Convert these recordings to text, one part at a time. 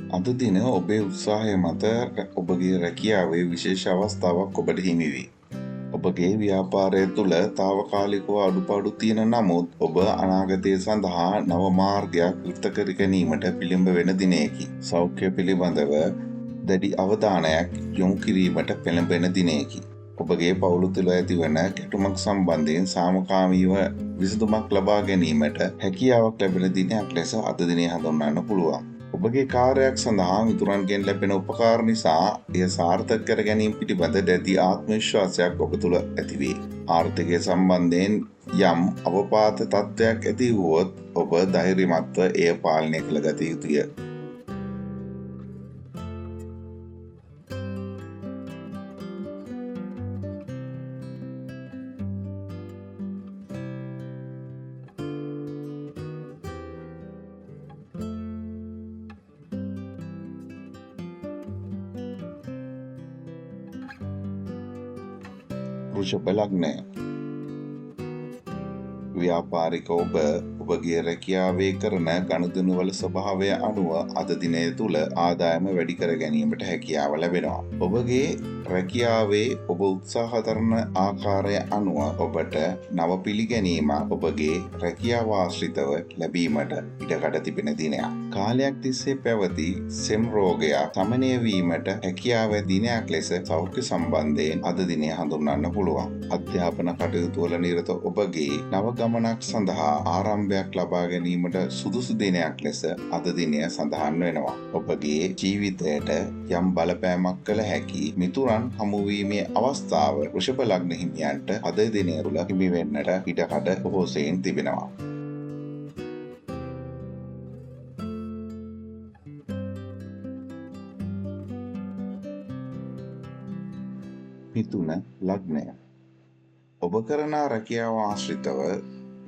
අද දින ඔබේ උත්සාහය මත ඔබගේ රැකියාවේ විශේෂ අවස්ථාවක් ඔබට හිමි වේ. ඔබගේ ව්‍යාපාරය තුළ తాවකාලිකව අඩුපාඩු තියෙන නමුත් ඔබ අනාගතය සඳහා නව මාර්ගයක් යුක්ත කර ගැනීමට පිළිඹ වෙන දිනයකි. සෞඛ්‍ය පිළිබඳව දැඩි අවධානයක් යොමු කිරීමට පෙළඹෙන දිනයකි. ඔබගේ පවුල තුළ ඇතිවන ගැටුමක් සම්බන්ධයෙන් සාමකාමීව විසඳුමක් ලබා ගැනීමට හැකියාවක් ලැබෙන දිනයක් ලෙස අද දිනය හඳුන්වන්න පුළුවන්. ඔබගේ කාර්යයක් සඳහා මිතුරන්ගෙන් ලැබෙන උපකාර නිසා එය සාර්ථක කර ගැනීම පිළිබඳ දැඩි ආත්ම විශ්වාසයක් ඔබ තුළ ඇතිවේ. ආර්ථිකය සම්බන්ධයෙන් යම් අවපාත තත්ත්වයක් ඇති වුවොත් ඔබ ධෛර්යමත්ව එය පාලනය කළ ගත යුතුය. වෘෂභ ලග්නය. ව්‍යාපාරික ඔබගේ රැකියාවේ කරන ගනුදෙනුවල ස්වභාවය අනුව අද දිනය තුළ ආදායම වැඩි කර ගැනීමට හැකියාව ලැබෙනවා. ඔබගේ රැකියාවේ ඔබ උත්සාහ කරන ආකාරය අනුව ඔබට නව පිළිගැනීමක් ඔබගේ රැකියාව ආශ්‍රිතව ලැබීමට ඉඩකඩ තිබෙන දිනයක්. කාලයක් තිස්සේ පැවති සෙම් රෝගයක් සමනය වීමට හැකියාව දිනයක් ලෙස සෞඛ්‍ය සම්බන්ධයෙන් අද දිනය හඳුන්වන්න පුළුවන්. අධ්‍යාපන කටයුතු වල නිරත ඔබගේ නව ගමනක් සඳහා ආරම්භයක් ලබා ගැනීමට සුදුසු දිනයක් ලෙස අද දිනය සඳහන් වෙනවා. ඔබගේ ජීවිතයට යම් බලපෑමක් කළ හැකි මිතුරන් හමුවීමේ අවස්ථාව වෘෂභ ලග්න හිමියන්ට අද දිනය තුළ හිමි වෙන්නට ඉඩකඩ බොහෝසෙයින් තිබෙනවා. මිථුන ලග්නය. ඔබ කරන රැකියාව ආශ්‍රිතව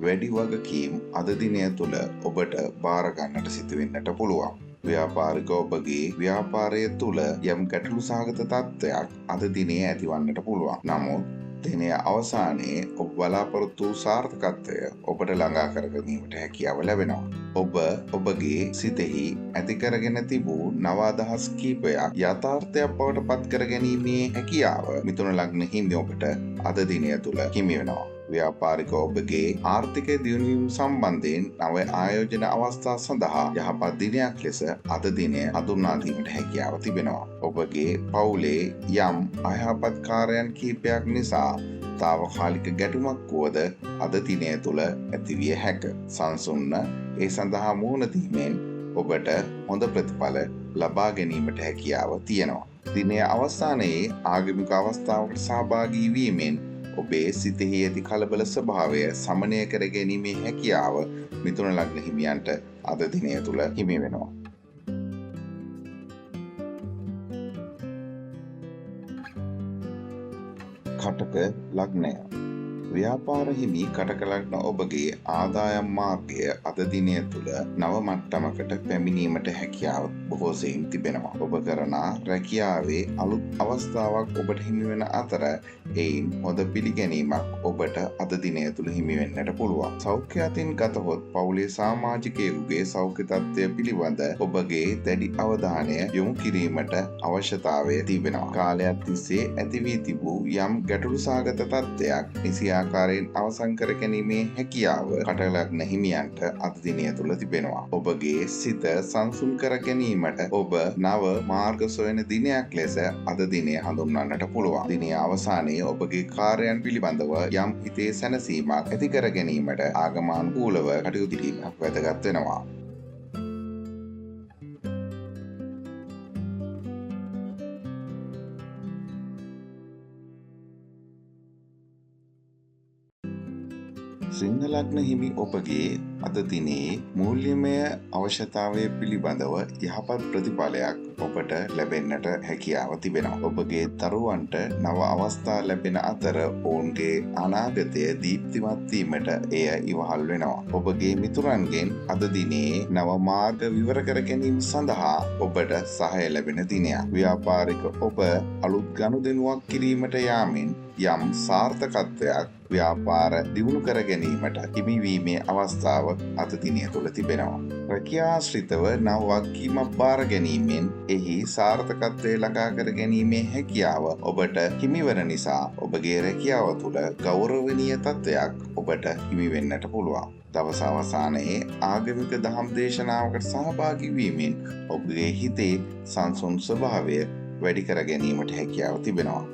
වැඩි වගකීම් අද දිනය තුළ ඔබට බාර ගන්නට සිදුවෙන්නට පුළුවන්. ව්‍යාපාරික ඔබගේ ව්‍යාපාරය තුළ යම් ගැටලු සහගත තත්ත්වයක් අද දිනේ ඇතිවන්නට පුළුවන්. නමුත් දිනය අවසානයේ ඔබ බලාපොරොත්තු වූ සාර්ථකත්වය ඔබට ළඟා කර ගැනීමට හැකියාව ලැබෙනවා. ඔබ ඔබගේ සිතෙහි ඇති කරගෙන තිබූ නව අදහස් කීපයක් යථාර්ථයක් බවට පත් කර ගැනීමේ හැකියාව මිථුන ලග්න හිමි ඔබට අද දිනය තුළ හිමි වෙනවා. ව්‍යාපාරික ඔබගේ ආර්ථිකය දියුණුවීම සම්බන්ධයෙන් නව ආයෝජන අවස්ථා සඳහා යහපත් දිනයක් ලෙස අද දිනය හඳුන්වා දීමට හැකියාව තිබෙනවා. ඔබගේ පවුලේ යම් අයහපත් කාර්යයන් කිහිපයක් නිසා తాවකාලික ගැටුමක් වුවද අද දිනය තුළ ඇතිවිය හැක. සංසුන්න ඒ සඳහා මුහුණ දීමෙන් ඔබට හොඳ ප්‍රතිඵල ලබා ගැනීමට හැකියාව තියෙනවා. දිනය අවසානයේ ආගමික අවස්ථාවකට සහභාගී වීමෙන් ඔබේ සිතෙහි ඇති කලබල ස්වභාවය සමනය කර ගැනීමේ හැකියාව මිථුන ලග්න හිමියන්ට අද දිනය තුළ හිමි වෙනවා. කටක ලග්නය. ව්‍යාපාර හිමි කටක ලග්න ඔබගේ ආදායම් මාර්ගය අද දිනය තුළ නව මට්ටමකට පැමිණීමට හැකියාව බොහෝසෙයින් තිබෙනවා. ඔබ කරන රැකියාවේ අලුත් අවස්ථාවක් ඔබට හිමි වෙන අතර එයින් හොඳ පිළිගැනීමක් ඔබට අද දිනය තුළ හිමි වෙන්නට පුළුවන්. සෞඛ්‍ය අතින් ගතහොත් පවුලේ සමාජිකයෙකුගේ සෞඛ්‍ය තත්ත්වය පිළිබඳ ඔබගේ දැඩි අවධානය යොමු කිරීමට අවශ්‍යතාවය තිබෙනවා. කාලයක් තිස්සේ ඇති වී තිබූ යම් ගැටලු සහගත තත්ත්වයක් නිසි ආකාරයෙන් අවසන් කර ගැනීමේ හැකියාව කටක ලග්න හිමියන්ට අද දිනය තුළ තිබෙනවා. ඔබගේ සිත සංසුන් කර ගැනීමට ඔබ නව මාර්ග සොයන දිනයක් ලෙස අද දිනය හඳුන්වන්නට පුළුවන්. දිනය අවසානයේ ඔබගේ කාර්යයන් පිළිබඳව යම් හිතේ සැනසීමක් ඇති කර ගැනීමට ආගමනුකූලව කටයුතු කිරීමක් වැදගත් වෙනවා. සිංහ ලග්න හිමි ඔබගේ අද දිනේ මූල්‍යමය අවශ්‍යතාවය පිළිබඳව යහපත් ප්‍රතිඵලයක් ඔබට ලැබෙන්නට හැකියාව තිබෙනවා. ඔබගේ දරුවන්ට නව අවස්ථා ලැබෙන අතර ඔවුන්ගේ අනාගතය දීප්තිමත් වීමට එය ඉවහල් වෙනවා. ඔබගේ මිතුරන්ගෙන් අද දිනේ නව මාර්ග විවර කර ගැනීම සඳහා ඔබට සහාය ලැබෙන දිනයක්. ව්‍යාපාරික ඔබ අලුත් ගනුදෙනුවක් කිරීමට යාමෙන් යම් සාර්ථකත්වයක් ව්‍යාපාර දියුණු කර ගැනීමට හිමිවීමේ අවස්ථාව අද දිනය තුළ තිබෙනවා. රැකියාශ්‍රිතව නව වගකීමක් බාර ගැනීමෙන් එහි සාර්ථකත්වය ළඟා කර ගැනීමේ හැකියාව ඔබට හිමිවන නිසා ඔබගේ රැකියාව තුළ ගෞරවනීය තත්ත්වයක් ඔබට හිමිවෙන්නට පුළුවන්. දවස අවසානයේ ආගමික දහම් දේශනාවකට සහභාගී වීමෙන් ඔබගේ හිතේ සංසුන් ස්වභාවය වැඩි කර ගැනීමට හැකියාව තිබෙනවා.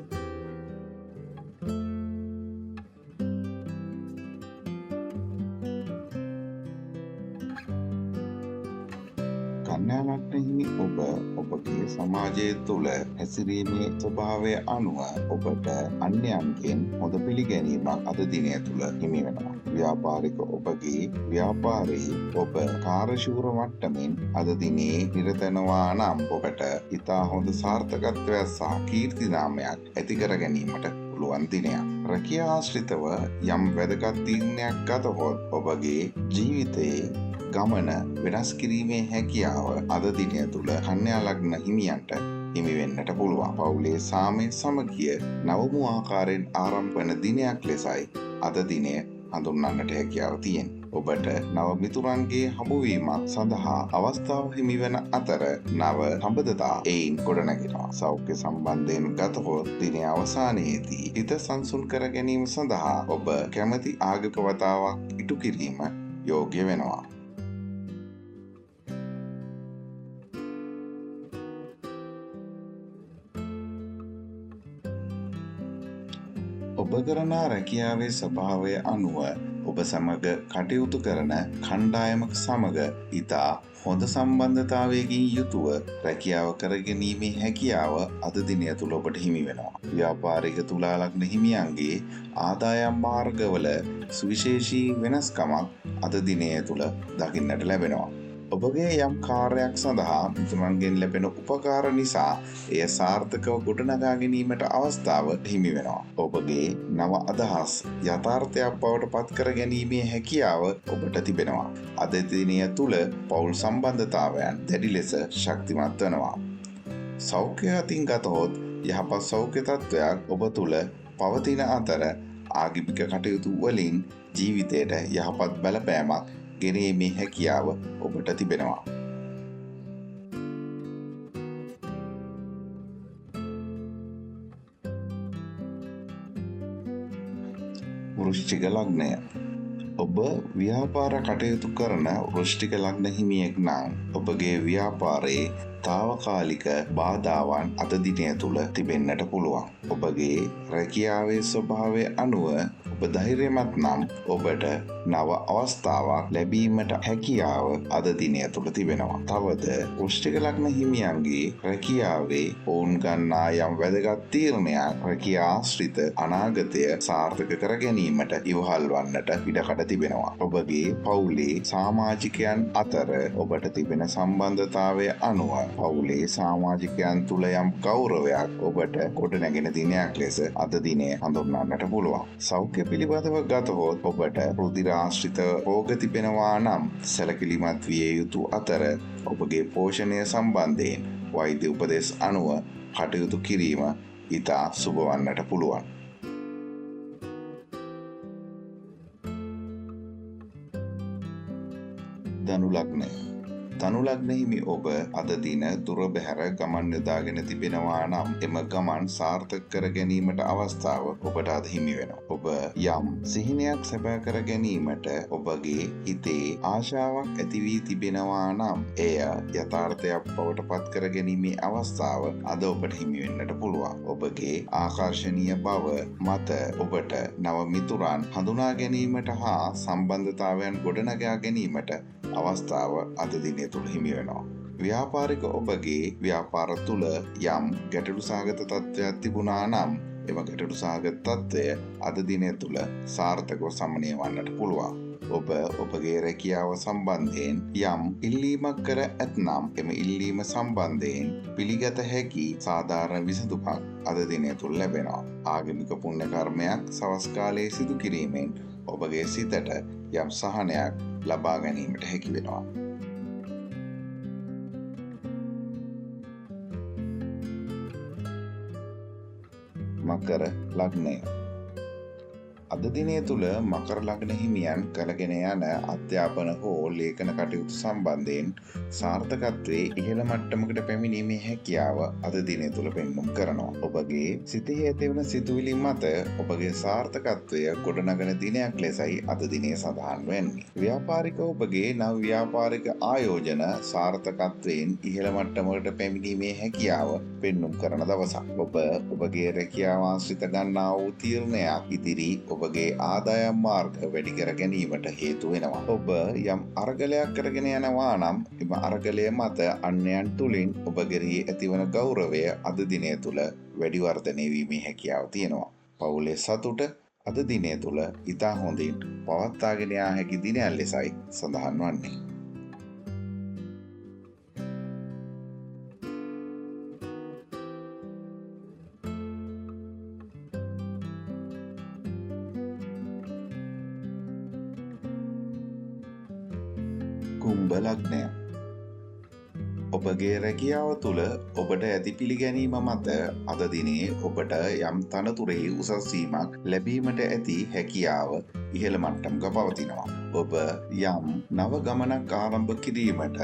කන්‍යා ලග්න හිමි ඔබ ඔබගේ සමාජය තුළ හැසිරීමේ ස්වභාවය අනුව ඔබට අන්‍යයන්ගෙන් හොඳ පිළිගැනීමක් අද දිනය තුළ හිමි වෙනවා. ව්‍යාපාරික ඔබගේ ව්‍යාපාරයේ ඔබ කාර්යශූර මට්ටමින් අද දිනේ නිරතනවා නම් ඔබට ඉතා හොඳ සාර්ථකත්වයක් සහ කීර්ති නාමයක් ඇති කර ගැනීමට පුළුවන් දිනයක්. රැකියා ආශ්‍රිතව යම් වැදගත් තීරණයක් ගතහොත් ඔබගේ ජීවිතයේ ගමන වෙනස් කිරීමේ හැකියාව අද දිනය තුළ කන්‍යා ලග්න හිමියන්ට හිමි වෙන්නට පුළුවන්. පවුලේ සාමය සමගිය නවමු ආකාරයෙන් ආරම්භ වන දිනයක් ලෙසයි අද දිනය හඳුන්වන්නට හැකියාව තියෙනවා. ඔබට නව මිතුරන්ගේ හමුවීමක් සඳහා අවස්ථාව හිමිවන අතර නව සම්බන්ධතා එයින් ගොඩනැගෙනවා. සෞඛ්‍ය සම්බන්ධයෙන් ගතහොත් දින අවසානයේදී හිත සංසුන් කර ගැනීම සඳහා ඔබ කැමැති ආගමික වතාවක් ඉටු කිරීම යෝග්‍ය වෙනවා. ඔබ කරන රැකියාවේ ස්වභාවය අනුව ඔබ සමග කටයුතු කරන කණ්ඩායමක සමග ඉතා හොඳ සම්බන්ධතාවයකින් යුතුව රැකියාව කරගැනීමේ හැකියාව අද දිනය තුළ ඔබට හිමි වෙනවා. ව්‍යාපාරික තුලා ලග්න හිමියන්ගේ ආදායම් මාර්ගවල සුවිශේෂී වෙනස්කමක් අද දිනය තුළ දකින්නට ලැබෙනවා. ඔබගේ යම් කාර්යයක් සඳහා මිතුරන්ගෙන් ලැබෙන උපකාර නිසා එය සාර්ථකව ගොඩනගා ගැනීමට අවස්ථාව හිමි වෙනවා. ඔබගේ නව අදහස් යථාර්ථයක් බවට පත් කර ගැනීමේ හැකියාව ඔබට තිබෙනවා. අද දිනය තුළ පෞල් සම්බන්ධතාවයන් දැඩි ලෙස ශක්තිමත් වෙනවා. සෞඛ්‍ය අතින් ගතහොත් යහපත් සෞඛ්‍ය තත්ත්වයක් ඔබ තුළ පවතින අතර ආගමික කටයුතු වලින් ජීවිතයට යහපත් බලපෑමක් ගෙනීමේ හැකියාව ඔබට තිබෙනවා. වෘශ්චික ලග්නය ඔබ ව්‍යාපාර කටයුතු කරන වෘශ්චික ලග්න හිමියෙක් නම් ඔබගේ ව්‍යාපාරයේ තාවකාලික බාධාවන් අද දිනය තුළ තිබෙන්නට පුළුවන්. ඔබගේ රැකියාවේ ස්වභාවය අනුව ඔබ ධෛර්යමත් නම් ඔබට නව අවස්ථාවක් ලැබීමට හැකියාව අද දිනය තුළ තිබෙනවා. තවද වෘශ්චික ලග්න හිමියන්ගේ රැකියාවේ ඔවුන් ගන්නා යම් වැදගත් තීරණයක් රැකියා ආශ්‍රිත අනාගතය සාර්ථක කර ගැනීමට ඉවහල් වන්නට ඉඩකඩ තිබෙනවා. ඔබගේ පවුලේ සමාජිකයන් අතර ඔබට තිබෙන සම්බන්ධතාවය අනුව පවුලේ සමාජිකයන් තුළ යම් ගෞරවයක් ඔබට ගොඩනැගෙන දිනයක් ලෙස අද දිනය හඳුන්වන්නට පුළුවන්. සෞඛ්‍ය පිළිබඳව ගතහොත් ඔබට රුධිර ආශ්‍රිත රෝග තිබෙනවා නම් සැලකිලිමත් විය යුතු අතර ඔබගේ පෝෂණය සම්බන්ධයෙන් වෛද්‍ය උපදෙස් අනුව කටයුතු කිරීම ඉතා සුබ වන්නට පුළුවන්. ධනු ලග්නය ධනු ලග්න හිමි ඔබ අද දින දුර බැහැර ගමන් යොදාගෙන තිබෙනවා නම් එම ගමන් සාර්ථක කර ගැනීමට අවස්ථාව ඔබට අද හිමි වෙනවා. ඔබ යම් සිහිනයක් සැපෑ කර ගැනීමට ඔබගේ හිතේ ආශාවක් ඇති වී තිබෙනවා නම් එය යථාර්ථයක් බවට පත් කර ගැනීමේ අවස්ථාව අද ඔබට හිමි වෙන්නට පුළුවන්. ඔබගේ ආකර්ශනීය බව මත ඔබට නව මිතුරන් හඳුනා ගැනීමට හා සම්බන්ධතාවයන් ගොඩනගා ගැනීමට අවස්ථාව අද දිනය තුළ හිමි වෙනවා. ව්‍යාපාරික ඔබගේ ව්‍යාපාර තුළ යම් ගැටලු සහගත තත්ත්වයක් තිබුණා නම් එම ගැටලු සහගත තත්ත්වය අද දිනය තුළ සාර්ථකව සමනය වන්නට පුළුවන්. ඔබ ඔබගේ රැකියාව සම්බන්ධයෙන් යම් ඉල්ලීමක් කර ඇත්නම් එම ඉල්ලීම සම්බන්ධයෙන් පිළිගත හැකි සාධාරණ විසඳුමක් අද දිනය තුළ ලැබෙනවා. ආගමික පුණ්‍ය කර්මයක් සවස් කාලයේ සිදු කිරීමෙන් ඔබගේ සිතට යම් සහනයක් ලබා ගැනීමට හැකි වෙනවා. මකර ලග්නය. අද දිනය තුළ මකර ලග්න හිමියන් කරගෙන යන අධ්‍යාපන හෝ ලේඛන කටයුතු සම්බන්ධයෙන් සාර්ථකත්වයේ ඉහළ මට්ටමකට පැමිණීමේ හැකියාව අද දිනය තුළ පෙන්නුම් කරනවා. ඔබගේ සිතෙහි ඇතිවන සිතුවිලි මත ඔබගේ සාර්ථකත්වය ගොඩනගන දිනයක් ලෙසයි අද දිනය සඳහන් වෙන්නේ. ව්‍යාපාරික ඔබගේ නව ව්‍යාපාරික ආයෝජන සාර්ථකත්වයෙන් ඉහළ මට්ටමකට පැමිණීමේ හැකියාව පෙන්නුම් කරන දවසක්. ඔබ ඔබගේ රැකියාව ආශ්‍රිත ගන්නා වූ තීරණයක් ඉදිරි ඔබගේ ආදායම් මාර්ග වැඩි කර ගැනීමට හේතු වෙනවා. ඔබ යම් අරගලයක් කරගෙන යනවා නම් එම අරගලය මත අන්‍යයන් තුලින් ඔබ කෙරෙහි ඇතිවන ගෞරවය අද දිනය තුළ වැඩි වර්ධනය වීමේ හැකියාව තියෙනවා. පවුලේ සතුට අද දිනය තුළ ඉතා හොඳින් පවත්වාගෙන යා හැකි දිනයක් ලෙසයි සඳහන් වන්නේ. කුම්භ ලග්නය. ඔබගේ රැකියාව තුළ ඔබට ඇති පිළිගැනීම මත අද දිනේ ඔබට යම් තනතුරෙහි උසස් වීමක් ලැබීමට ඇති හැකියාව ඉහළ මට්ටමක පවතිනවා. ඔබ යම් නව ගමනක් ආරම්භ කිරීමට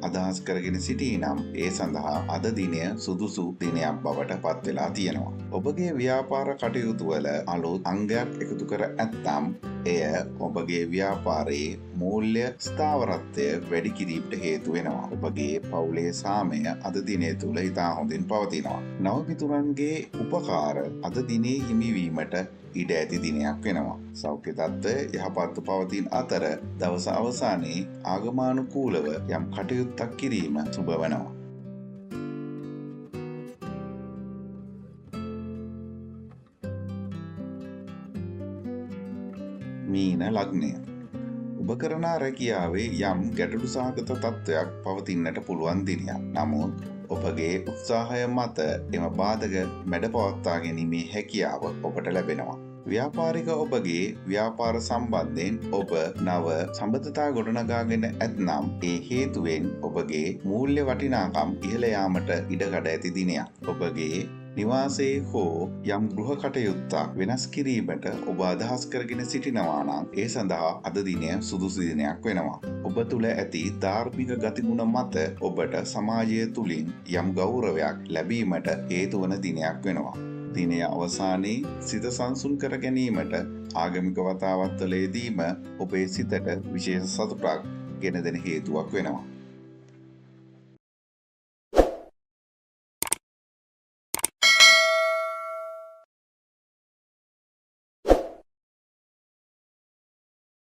අදහස් කරගෙන සිටිනම් ඒ සඳහා අද දිනය සුදුසු දිනයක් බවට පත් වෙලා තියෙනවා. ඔබගේ ව්‍යාපාර කටයුතු වල අලුත් අංගයක් එකතු කර ඇත්නම් එය ඔබගේ ව්‍යාපාරයේ මූල්‍ය ස්ථාවරත්වය වැඩි කිරීමට හේතු වෙනවා. ඔබගේ පවුලේ සාමය අද දිනය තුළ ඉතා හොඳින් පවතිනවා. නව මිතුරන්ගේ උපකාර අද දිනේ හිමිවීමට ඉඩ ඇති දිනයක් වෙනවා. සෞඛ්‍ය තත්ත්වය යහපත්ව පවතින අතර දවස අවසානයේ ආගමානුකූලව යම් කටයුත්තක් කිරීම සුබ වෙනවා. මීන ලග්නය. ඔබ කරන රැකියාවේ යම් ගැටලු සහගත තත්ත්වයක් පවතින්නට පුළුවන් දිනයක්. නමුත් ඔබගේ උත්සාහය මත එම බාධක මැඩ පවත්වා ගැනීමේ හැකියාව ඔබට ලැබෙනවා. ව්‍යාපාරික ඔබගේ ව්‍යාපාර සම්බන්ධයෙන් ඔබ නව සම්බන්ධතා ගොඩනගාගෙන ඇත්නම් ඒ හේතුවෙන් ඔබගේ මූල්‍ය වටිනාකම් ඉහළ යාමට ඉඩකඩ ඇති දිනයක්. ඔබගේ නිවාසයේ හෝ යම් ගෘහ කටයුත්තක් වෙනස් කිරීමට ඔබ අදහස් කරගෙන සිටිනවා නම් ඒ සඳහා අද දිනය සුදුසු දිනයක් වෙනවා. ඔබ තුළ ඇති ධාර්මික ගතිගුණ මත ඔබට සමාජය තුලින් යම් ගෞරවයක් ලැබීමට හේතු වන දිනයක් වෙනවා. දිනය අවසානයේ සිත සංසුන් කර ගැනීමට ආගමික වතාවත්වලදීම ඔබේ සිතට විශේෂ සතුටක් ගෙන දෙන හේතුවක් වෙනවා.